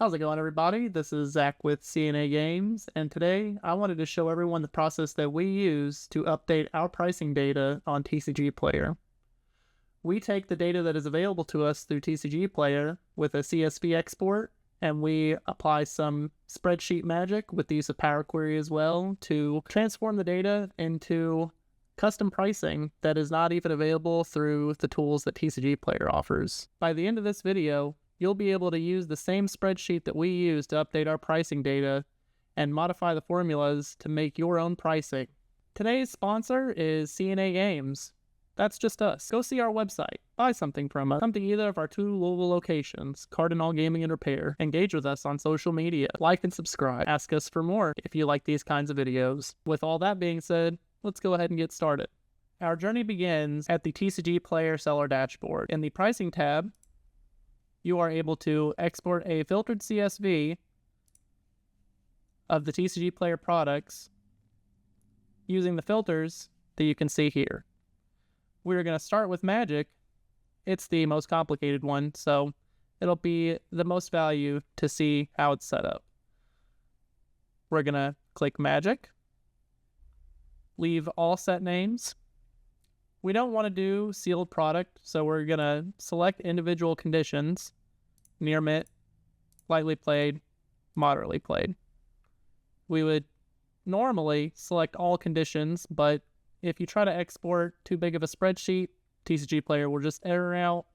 How's it going, everybody? This is Zach with CNA Games, and today I wanted to show everyone the process that we use to update our pricing data on TCGPlayer. We take the data that is available to us through TCGPlayer with a CSV export, and we apply some spreadsheet magic with the use of Power Query as well to transform the data into custom pricing that is not even available through the tools that TCGPlayer offers. By the end of this video, you'll be able to use the same spreadsheet that we use to update our pricing data and modify the formulas to make your own pricing. Today's sponsor is CNA Games. That's just us. Go see our website, buy something from us, come to either of our 2 Louisville locations, Cardinal Gaming and Repair, engage with us on social media, like and subscribe, ask us for more if you like these kinds of videos. With all that being said, let's go ahead and get started. Our journey begins at the TCGPlayer seller dashboard. In the pricing tab, you are able to export a filtered CSV of the TCGPlayer products using the filters that you can see here. We're going to start with Magic. It's the most complicated one, so it'll be the most value to see how it's set up. We're going to click Magic, leave all set names. We don't want to do sealed product, so we're going to select individual conditions: near mint, lightly played, moderately played. We would normally select all conditions, but if you try to export too big of a spreadsheet, TCGPlayer will just error out,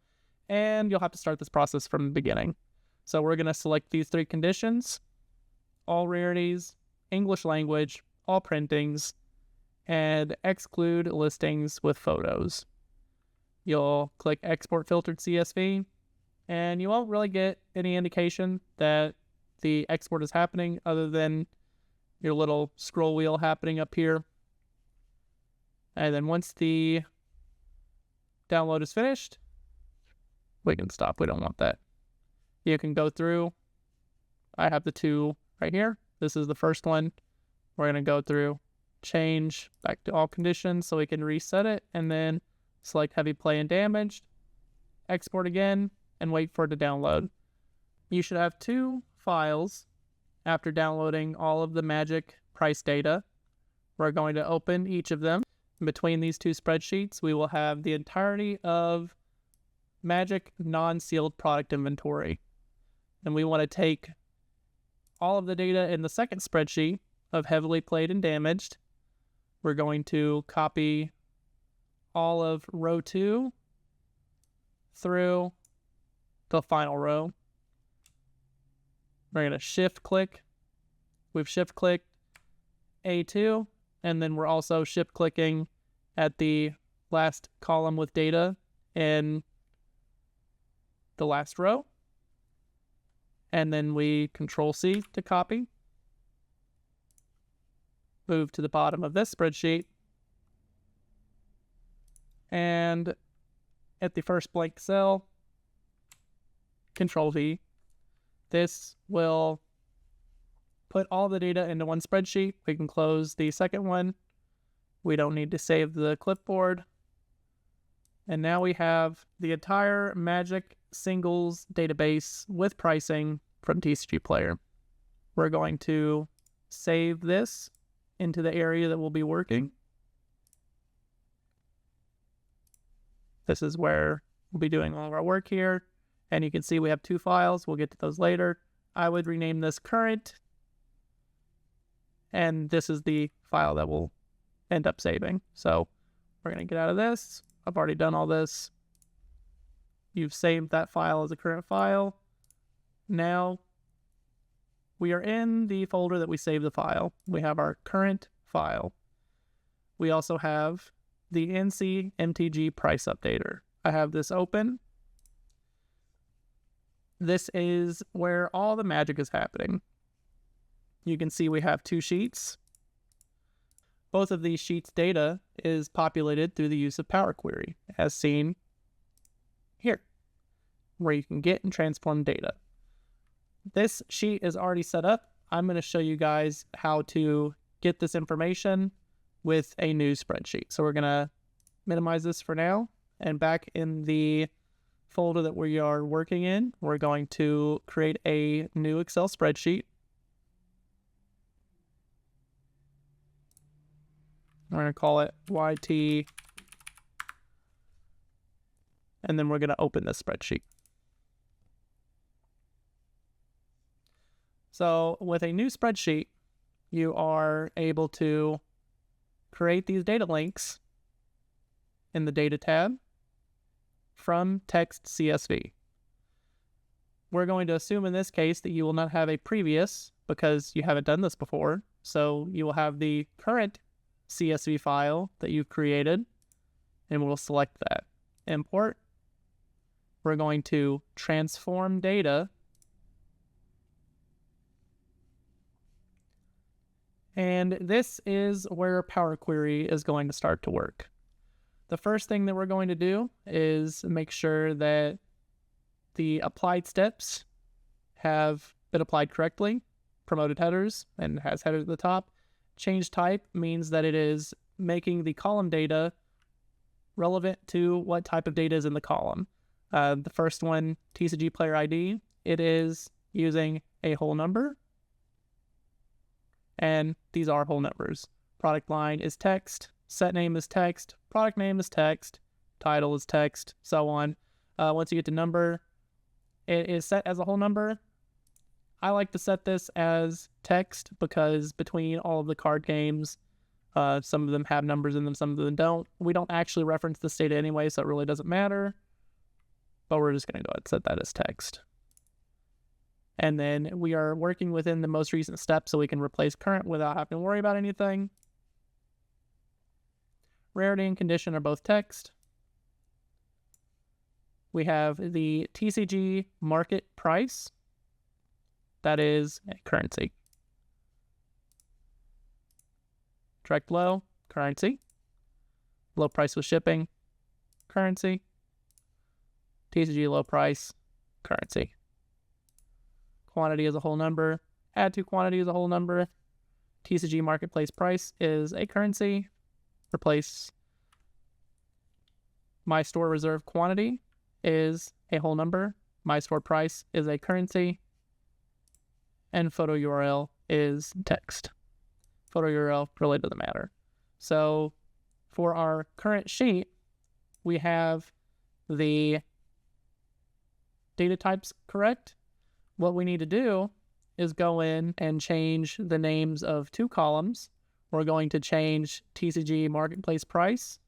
and you'll have to start this process from the beginning. So we're going to select these 3 conditions: all rarities, English language, all printings, and exclude listings with photos. You'll click Export Filtered CSV, and you won't really get any indication that the export is happening other than your little scroll wheel happening up here. And then once the download is finished, we can stop. We don't want that. You can go through. I have the 2 right here. This is the first one. We're going to go through, change back to all conditions so we can reset it, and then select heavy play and damaged, export again, and wait for it to download. You should have 2 files after downloading all of the Magic price data. We're going to open each of them. Between these 2 spreadsheets, we will have the entirety of Magic non-sealed product inventory. And we want to take all of the data in the second spreadsheet of heavily played and damaged. We're going to copy all of row 2 through the final row. We're going to shift click. We've shift clicked A2, and then we're also shift clicking at the last column with data in the last row. And then we Control C to copy. Move to the bottom of this spreadsheet. And at the first blank cell, Control V. This will put all the data into one spreadsheet. We can close the second one. We don't need to save the clipboard. And now we have the entire Magic singles database with pricing from TCGPlayer. We're going to save this into the area that we'll be working. This is where we'll be doing all of our work here. And you can see we have 2 files. We'll get to those later. I would rename this current. And this is the file that we'll end up saving. So we're going to get out of this. I've already done all this. You've saved that file as a current file. Now we are in the folder that we saved the file. We have our current file. We also have the NC MTG price updater. I have this open. This is where all the magic is happening. You can see we have 2 sheets. Both of these sheets' data is populated through the use of Power Query, as seen here, where you can get and transform data. This sheet is already set up. I'm going to show you guys how to get this information with a new spreadsheet. So we're going to minimize this for now. And back in the folder that we are working in, we're going to create a new Excel spreadsheet. We're going to call it YT, and then we're going to open this spreadsheet. So with a new spreadsheet, you are able to create these data links in the Data tab from text CSV. We're going to assume in this case that you will not have a previous because you haven't done this before. So you will have the current CSV file that you've created, and we'll select that. Import. We're going to transform data. And this is where Power Query is going to start to work. The first thing that we're going to do is make sure that the applied steps have been applied correctly. Promoted headers and has headers at the top. Change type means that it is making the column data relevant to what type of data is in the column. The first one, TCGPlayer ID, it is using a whole number. And these are whole numbers. Product line is text, set name is text, product name is text, title is text, so on. Once you get to number, it is set as a whole number. I like to set this as text because between all of the card games, some of them have numbers in them, some of them don't. We don't actually reference this data anyway, so it really doesn't matter. But we're just going to go ahead and set that as text. And then we are working within the most recent step so we can replace current without having to worry about anything. Rarity and condition are both text. We have the TCG market price. That is a currency. Direct low, currency. Low price with shipping, currency. TCG low price, currency. Quantity is a whole number. Add to quantity is a whole number. TCG marketplace price is a currency. Replace my store reserve quantity is a whole number. My store price is a currency. And photo URL is text. Photo URL really doesn't matter. So for our current sheet, we have the data types correct. What we need to do is go in and change the names of two columns. We're going to change TCG marketplace price.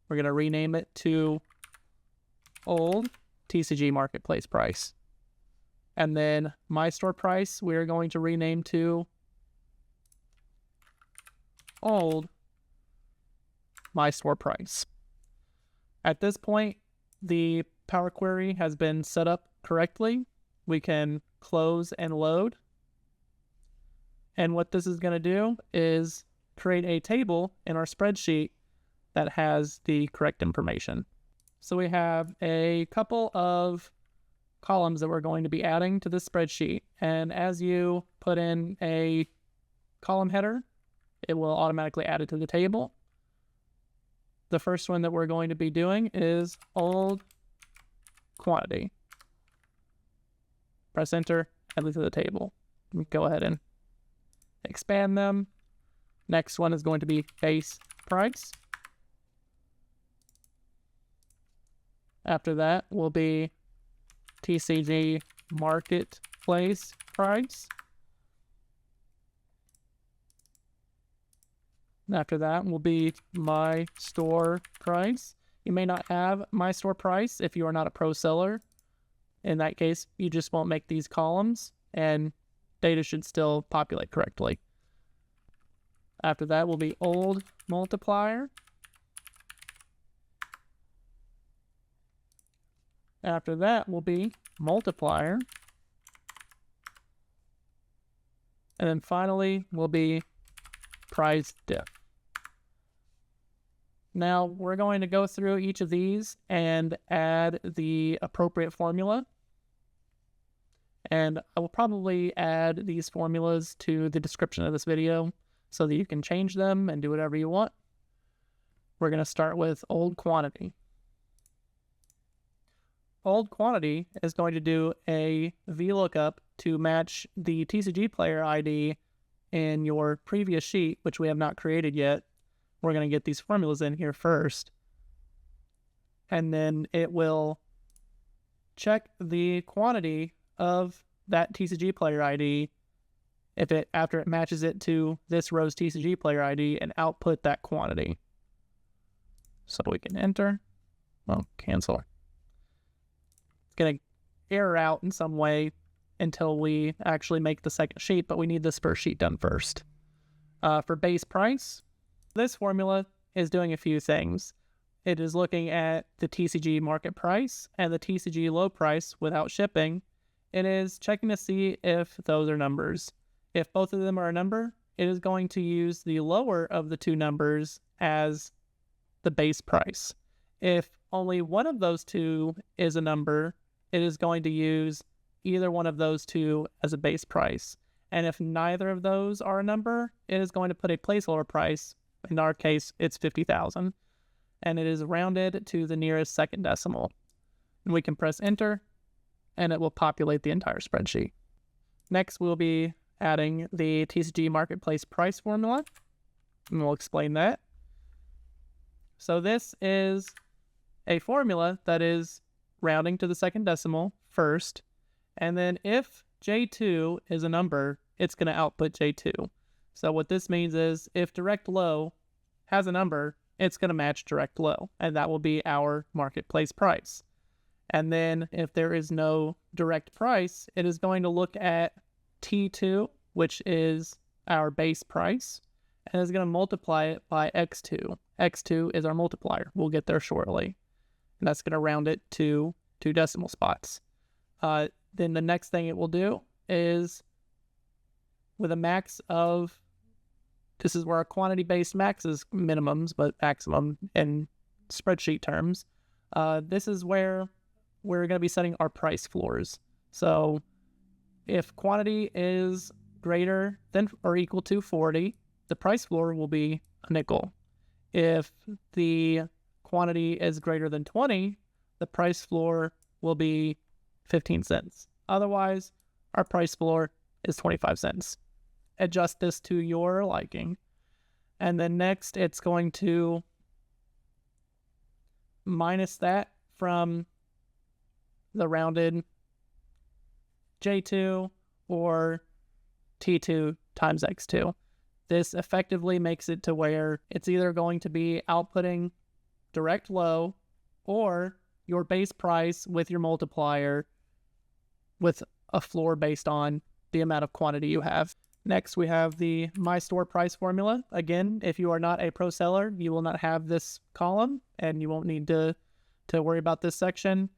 We're going to rename it to old TCG marketplace price. And then my store price, we're going to rename to old my store price. At this point, the Power Query has been set up correctly. We can close and load. And what this is going to do is create a table in our spreadsheet that has the correct information. So we have a couple of columns that we're going to be adding to this spreadsheet. And as you put in a column header, it will automatically add it to the table. The first one that we're going to be doing is old quantity. Press enter, add it to the table. Go ahead and expand them. Next one is going to be base price. After that will be TCG marketplace price. After that will be my store price. You may not have my store price if you are not a pro seller. In that case, you just won't make these columns and data should still populate correctly. After that will be old multiplier. After that will be multiplier. And then finally will be price diff. Now we're going to go through each of these and add the appropriate formula. And I will probably add these formulas to the description of this video so that you can change them and do whatever you want. We're going to start with old quantity. old quantity is going to do a VLOOKUP to match the TCGPlayer ID in your previous sheet, which we have not created yet. We're going to get these formulas in here first. And then it will check the quantity of that TCGPlayer ID after it matches it to this row's TCGPlayer ID and output that quantity. So we can enter. Well, cancel. It's going to error out in some way until we actually make the second sheet, but we need this first sheet done first. For base price, this formula is doing a few things. It is looking at the TCG market price and the TCG low price without shipping. It is checking to see if those are numbers. If both of them are a number, it is going to use the lower of the two numbers as the base price. If only one of those two is a number, it is going to use either one of those two as a base price. And if neither of those are a number, it is going to put a placeholder price. In our case, it's 50,000. And it is rounded to the nearest second decimal. And we can press enter, and it will populate the entire spreadsheet. Next, we'll be adding the TCG Marketplace price formula, and we'll explain that. So this is a formula that is rounding to the second decimal first, and then if J2 is a number, it's going to output J2. So what this means is if direct low has a number, it's going to match direct low, and that will be our marketplace price. And then if there is no direct price, it is going to look at T2, which is our base price, and is going to multiply it by X2. X2 is our multiplier. We'll get there shortly. And that's going to round it to 2 decimal spots. Then the next thing it will do is with a max of, this is where our quantity-based max is minimums, but maximum in spreadsheet terms. This is where we're going to be setting our price floors. So if quantity is greater than or equal to 40, the price floor will be a nickel. If the quantity is greater than 20, the price floor will be 15 cents. Otherwise, our price floor is 25 cents. Adjust this to your liking. And then next, it's going to minus that from the rounded J2 or T2 times X2. This effectively makes it to where it's either going to be outputting direct low or your base price with your multiplier with a floor based on the amount of quantity you have. Next, we have the My Store price formula. Again, if you are not a pro seller, you will not have this column and you won't need to worry about this section.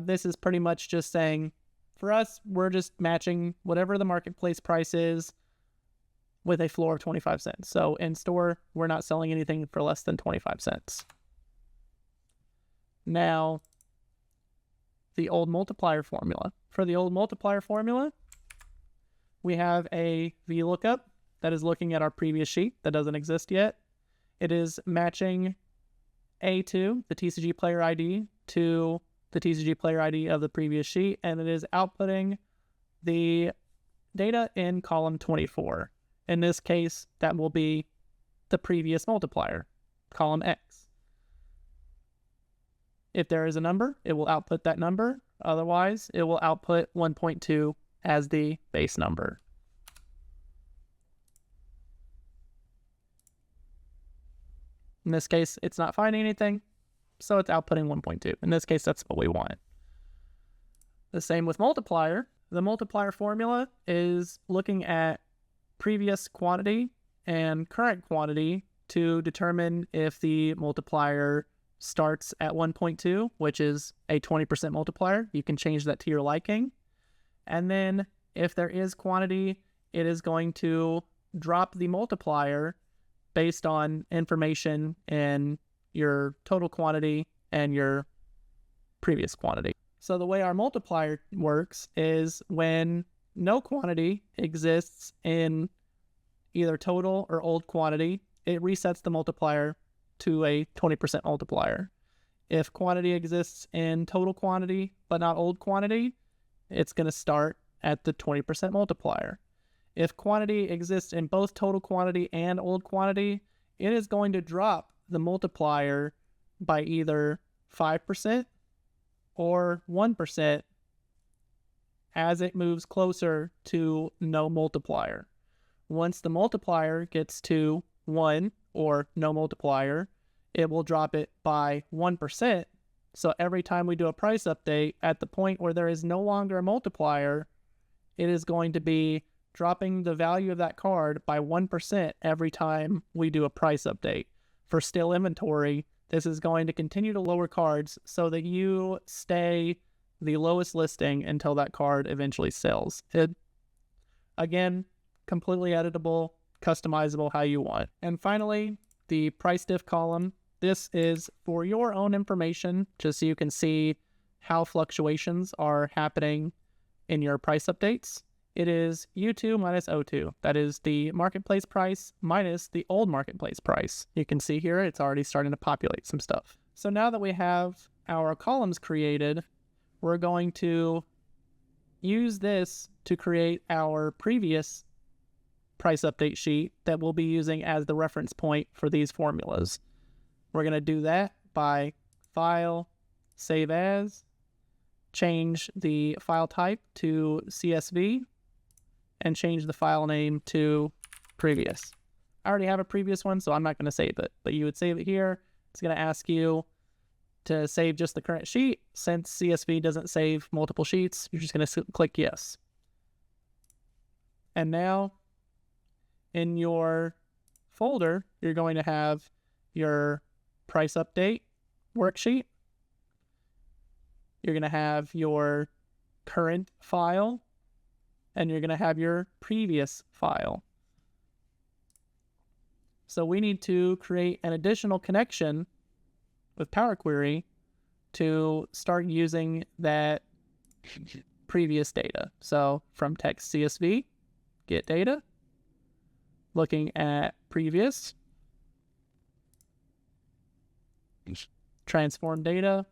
This is pretty much just saying, for us, we're just matching whatever the marketplace price is with a floor of 25 cents. So in store, we're not selling anything for less than 25 cents. Now, the old multiplier formula. For the old multiplier formula, we have a VLOOKUP that is looking at our previous sheet that doesn't exist yet. It is matching A2, the TCGPlayer ID, to the TCGPlayer ID of the previous sheet, and it is outputting the data in column 24. In this case, that will be the previous multiplier, column X. If there is a number, it will output that number. Otherwise, it will output 1.2 as the base number. In this case, it's not finding anything, so it's outputting 1.2. In this case, that's what we want. The same with multiplier. The multiplier formula is looking at previous quantity and current quantity to determine if the multiplier starts at 1.2, which is a 20% multiplier. You can change that to your liking. And then if there is quantity, it is going to drop the multiplier based on information in your total quantity and your previous quantity. So the way our multiplier works is when no quantity exists in either total or old quantity, it resets the multiplier to a 20% multiplier. If quantity exists in total quantity, but not old quantity, it's going to start at the 20% multiplier. If quantity exists in both total quantity and old quantity, it is going to drop the multiplier by either 5% or 1% as it moves closer to no multiplier. Once the multiplier gets to 1 or no multiplier, it will drop it by 1%. So every time we do a price update, at the point where there is no longer a multiplier, it is going to be dropping the value of that card by 1% every time we do a price update. For still inventory, this is going to continue to lower cards so that you stay the lowest listing until that card eventually sells. Again, completely editable, customizable how you want. And finally, the price diff column. This is for your own information, just so you can see how fluctuations are happening in your price updates. It is U2 minus O2. That is the marketplace price minus the old marketplace price. You can see here it's already starting to populate some stuff. So now that we have our columns created, we're going to use this to create our previous price update sheet that we'll be using as the reference point for these formulas. We're going to do that by File, Save As, change the file type to CSV, and change the file name to Previous. I already have a previous one, so I'm not going to save it, but you would save it here. It's going to ask you to save just the current sheet. Since CSV doesn't save multiple sheets, you're just going to click Yes. And now in your folder, you're going to have your price update worksheet. You're going to have your current file, and you're going to have your previous file. So we need to create an additional connection with Power Query to start using that previous data. So from text CSV, get data, looking at previous, transform data,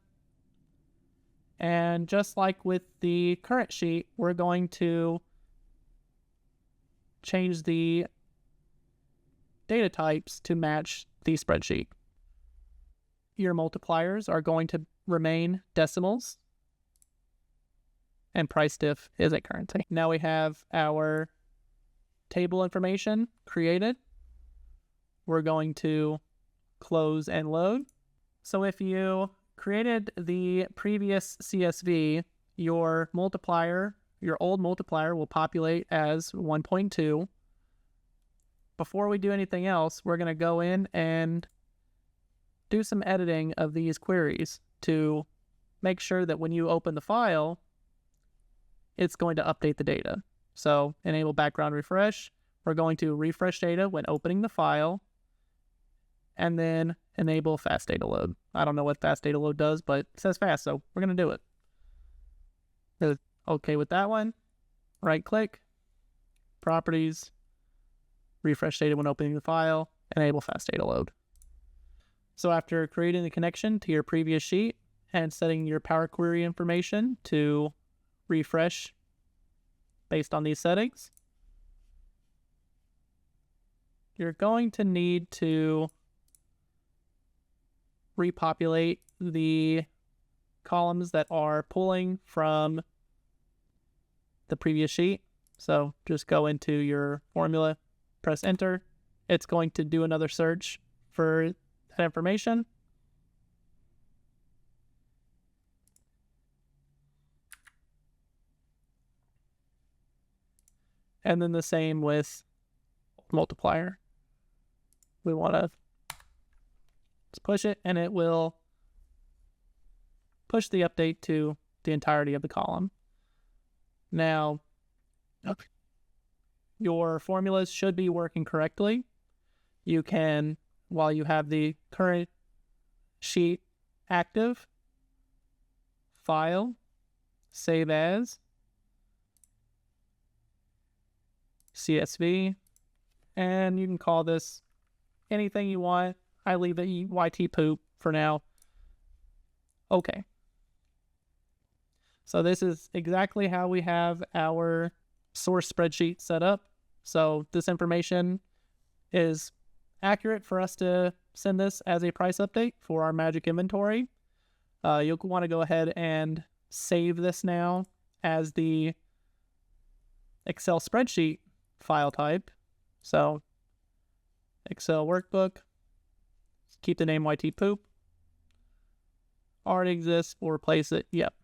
and just like with the current sheet, we're going to change the data types to match the spreadsheet. Your multipliers are going to remain decimals, and price diff is a currency. Now we have our table information created. We're going to close and load. So if you created the previous CSV, your multiplier, your old multiplier will populate as 1.2. Before we do anything else, we're going to go in and do some editing of these queries to make sure that when you open the file, it's going to update the data. So enable background refresh. We're going to refresh data when opening the file, and then enable fast data load. I don't know what fast data load does, but it says fast, so we're going to do it. Okay with that one. Right click, properties, refresh data when opening the file, enable fast data load. So after creating the connection to your previous sheet and setting your Power Query information to refresh based on these settings, you're going to need to repopulate the columns that are pulling from the previous sheet. So just go into your formula, press enter. It's going to do another search for that information. And then the same with multiplier. We want to push it, and it will push the update to the entirety of the column. Now, your formulas should be working correctly. You can, while you have the current sheet active, File, Save As, CSV, and you can call this anything you want. I leave it YT poop for now. Okay. So this is exactly how we have our source spreadsheet set up. So this information is accurate for us to send this as a price update for our Magic inventory. You'll want to go ahead and save this now as the Excel spreadsheet file type. So Excel workbook, keep the name YT poop. Already exists, we'll replace it. Yep.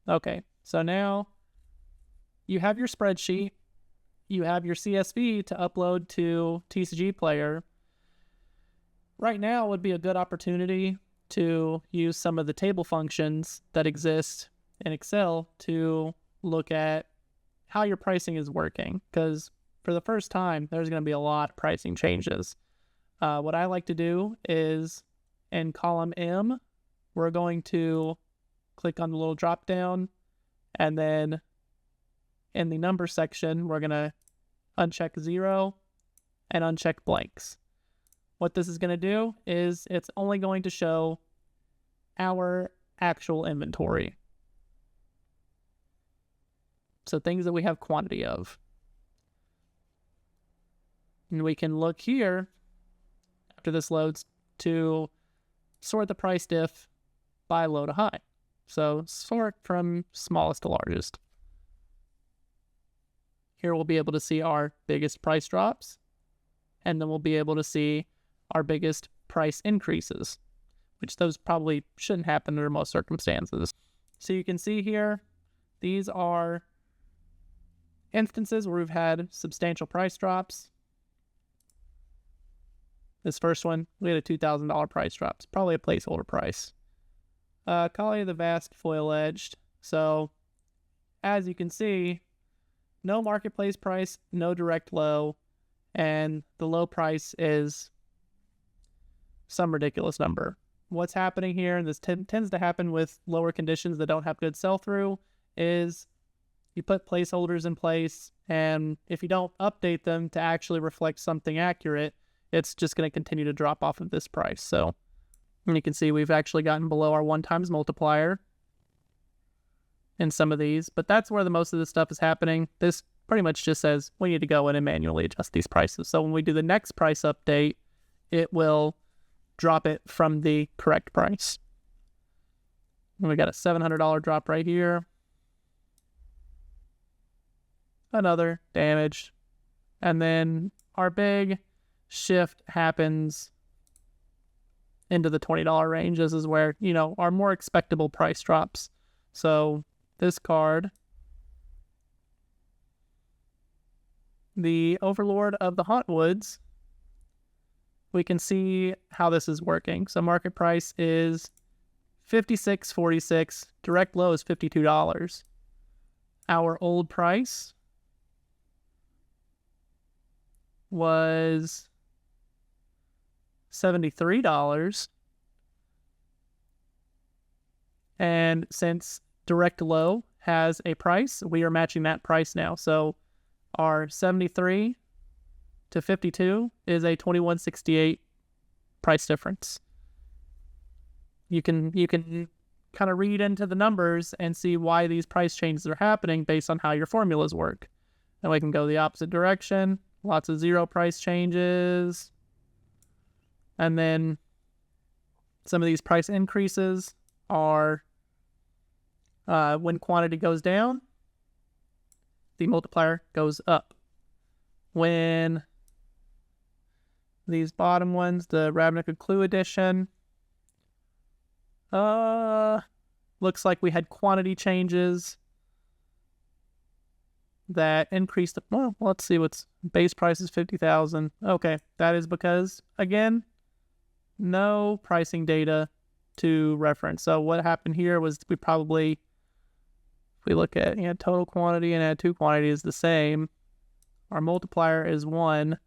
Okay, so now you have your spreadsheet, you have your CSV to upload to TCGPlayer. Right now would be a good opportunity to use some of the table functions that exist in Excel to look at how your pricing is working, because for the first time, there's going to be a lot of pricing changes. What I like to do is in column M, we're going to click on the little drop down, and then in the number section, we're going to uncheck 0 and uncheck blanks. What this is going to do is it's only going to show our actual inventory. So things that we have quantity of. And we can look here after this loads to sort the price diff by low to high. So sort from smallest to largest. Here we'll be able to see our biggest price drops, and then we'll be able to see our biggest price increases, which those probably shouldn't happen under most circumstances. So you can see here, these are instances where we've had substantial price drops. This first one, we had a $2,000 price drop. It's probably a placeholder price. Collie of the Vast foil edged. So as you can see, no marketplace price, no direct low, and the low price is some ridiculous number. What's happening here, and this tends to happen with lower conditions that don't have good sell-through, is you put placeholders in place, and if you don't update them to actually reflect something accurate, it's just going to continue to drop off of this price. So and you can see we've actually gotten below our 1x multiplier in some of these, but that's where the most of this stuff is happening. This pretty much just says we need to go in and manually adjust these prices. So when we do the next price update, it will drop it from the correct price. And we got a $700 drop right here. Another damage. And then our big shift happens into the $20 range. This is where, our more expectable price drops. So this card, the Overlord of the Hauntwoods, we can see how this is working. So market price is $56.46. Direct low is $52. Our old price was $73. And since direct low has a price, we are matching that price now. So our 73 to 52 is a $21.68 price difference. You can kind of read into the numbers and see why these price changes are happening based on how your formulas work. And we can go the opposite direction. Lots of zero price changes. And then some of these price increases are when quantity goes down, the multiplier goes up. When these bottom ones, the Ravnica Clue edition, looks like we had quantity changes that increased. Well, let's see what's base price is 50,000. Okay, that is because, again, no pricing data to reference. So what happened here was we probably, if we look at total quantity and add 2 quantity is the same. Our multiplier is 1.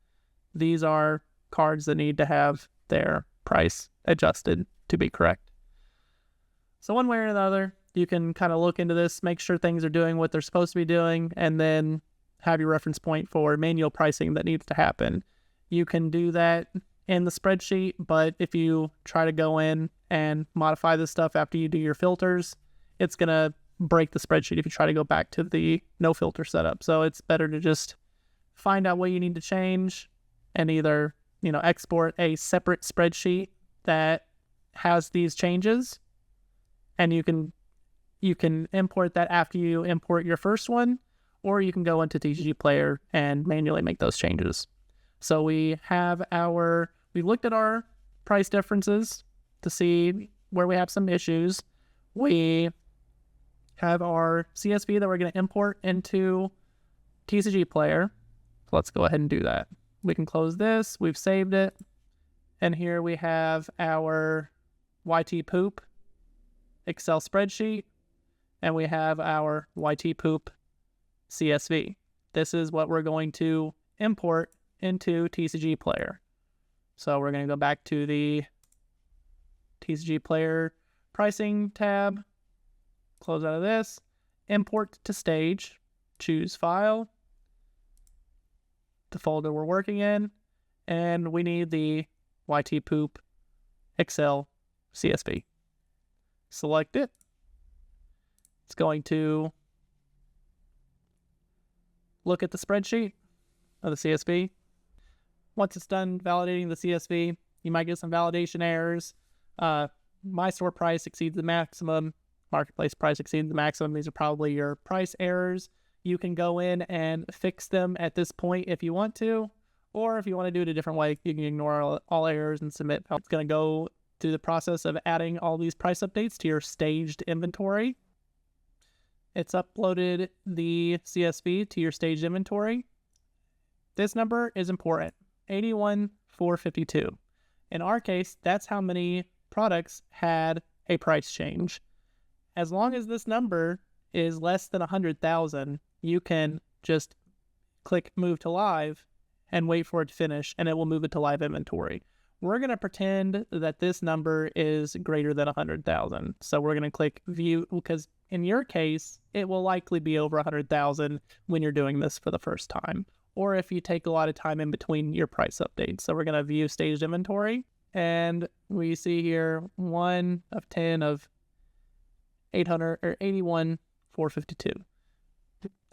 These are cards that need to have their price adjusted to be correct. So one way or another, you can kind of look into this, make sure things are doing what they're supposed to be doing, and then have your reference point for manual pricing that needs to happen. You can do that in the spreadsheet, but if you try to go in and modify this stuff after you do your filters, it's going to break the spreadsheet if you try to go back to the no filter setup. So it's better to just find out what you need to change and either, export a separate spreadsheet that has these changes, and you can import that after you import your first one, or you can go into TCGPlayer and manually make those changes. So we looked at our price differences to see where we have some issues. We have our CSV that we're going to import into TCGPlayer. So let's go ahead and do that. We can close this. We've saved it. And here we have our YT poop Excel spreadsheet, and we have our YT poop CSV. This is what we're going to import into TCGPlayer. So we're going to go back to the TCGPlayer pricing tab, close out of this, import to stage, choose file, the folder we're working in, and we need the YT poop Excel CSV. Select it. It's going to look at the spreadsheet of the CSV. Once it's done validating the CSV, you might get some validation errors. My store price exceeds the maximum. Marketplace price exceeds the maximum. These are probably your price errors. You can go in and fix them at this point if you want to, or if you want to do it a different way, you can ignore all errors and submit. It's going to go through the process of adding all these price updates to your staged inventory. It's uploaded the CSV to your staged inventory. This number is important, 81,452. In our case, that's how many products had a price change. As long as this number is less than 100,000, you can just click Move to Live and wait for it to finish, and it will move it to live inventory. We're going to pretend that this number is greater than 100,000. So we're going to click View, because in your case, it will likely be over 100,000 when you're doing this for the first time, or if you take a lot of time in between your price updates. So we're going to view staged inventory, and we see here 1 of 10 of 800 or 81,452.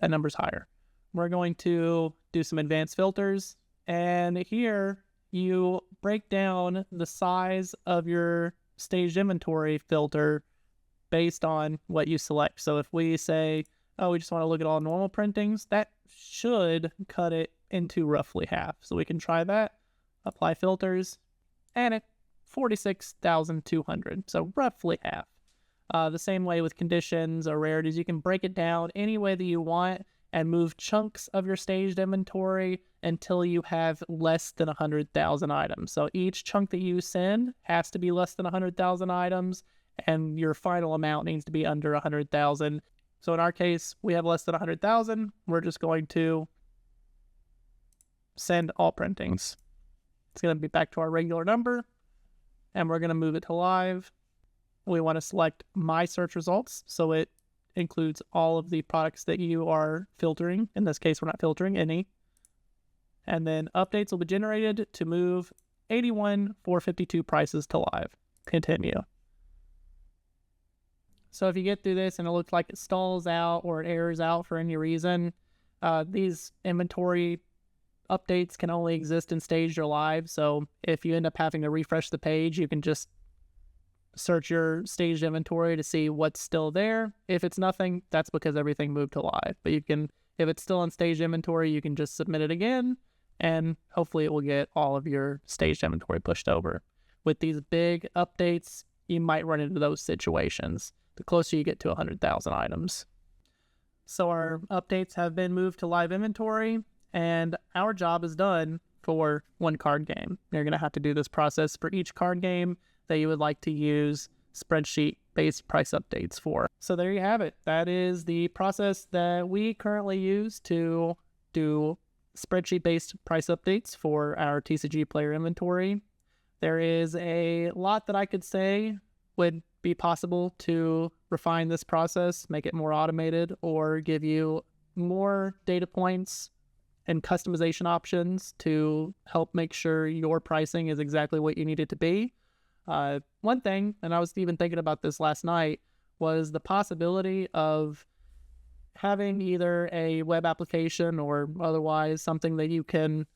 That number's higher. We're going to do some advanced filters, and here you break down the size of your staged inventory filter based on what you select. So if we say, oh, we just want to look at all normal printings, that should cut it into roughly half. So we can try that, apply filters, and it's 46,200, so roughly half. The same way with conditions or rarities, you can break it down any way that you want and move chunks of your staged inventory until you have less than 100,000 items. So each chunk that you send has to be less than 100,000 items, and your final amount needs to be under 100,000. So in our case, we have less than 100,000. We're just going to send all printings. It's going to be back to our regular number, and we're going to move it to live. We want to select My Search Results, so it includes all of the products that you are filtering. In this case, we're not filtering any. And then updates will be generated to move 81,452 prices to live. Continue. So if you get through this and it looks like it stalls out or it errors out for any reason, these inventory updates can only exist in staged or live. So if you end up having to refresh the page, you can just search your staged inventory to see what's still there. If it's nothing, that's because everything moved to live. But you can, if it's still in staged inventory, you can just submit it again, and hopefully it will get all of your staged inventory pushed over. With these big updates, you might run into those situations the closer you get to 100,000 items. So our updates have been moved to live inventory, and our job is done for one card game. You're going to have to do this process for each card game that you would like to use spreadsheet-based price updates for. So there you have it. That is the process that we currently use to do spreadsheet-based price updates for our TCGPlayer inventory. There is a lot that I could say would be possible to refine this process, make it more automated, or give you more data points and customization options to help make sure your pricing is exactly what you need it to be. One thing, and I was even thinking about this last night, was the possibility of having either a web application or otherwise something that you can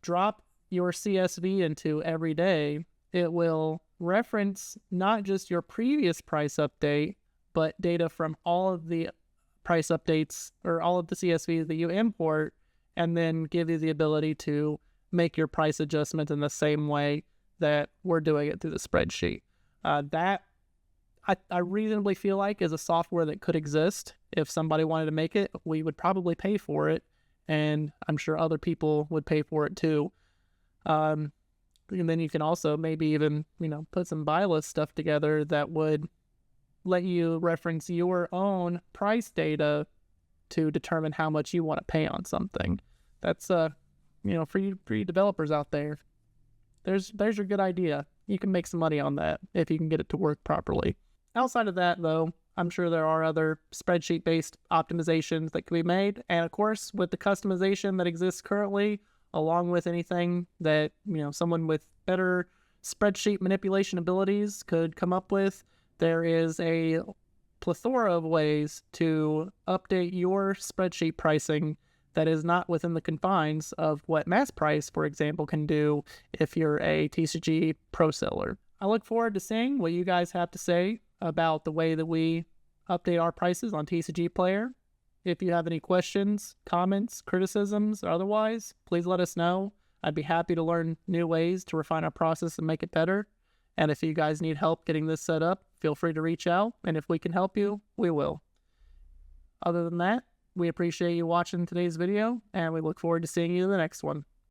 drop your CSV into every day. It will reference not just your previous price update, but data from all of the price updates or all of the CSVs that you import, and then give you the ability to make your price adjustment in the same way that we're doing it through the spreadsheet. That I reasonably feel like is a software that could exist. If somebody wanted to make it, we would probably pay for it, and I'm sure other people would pay for it too. And then you can also maybe even, put some buy list stuff together that would let you reference your own price data to determine how much you want to pay on something. That's for you developers out there. There's your good idea. You can make some money on that if you can get it to work properly. Outside of that, though, I'm sure there are other spreadsheet-based optimizations that can be made. And of course, with the customization that exists currently, along with anything that, someone with better spreadsheet manipulation abilities could come up with, there is a plethora of ways to update your spreadsheet pricing that is not within the confines of what MassPrice, for example, can do if you're a TCG Pro seller. I look forward to seeing what you guys have to say about the way that we update our prices on TCGPlayer. If you have any questions, comments, criticisms, or otherwise, please let us know. I'd be happy to learn new ways to refine our process and make it better. And if you guys need help getting this set up, feel free to reach out. And if we can help you, we will. Other than that, we appreciate you watching today's video, and we look forward to seeing you in the next one.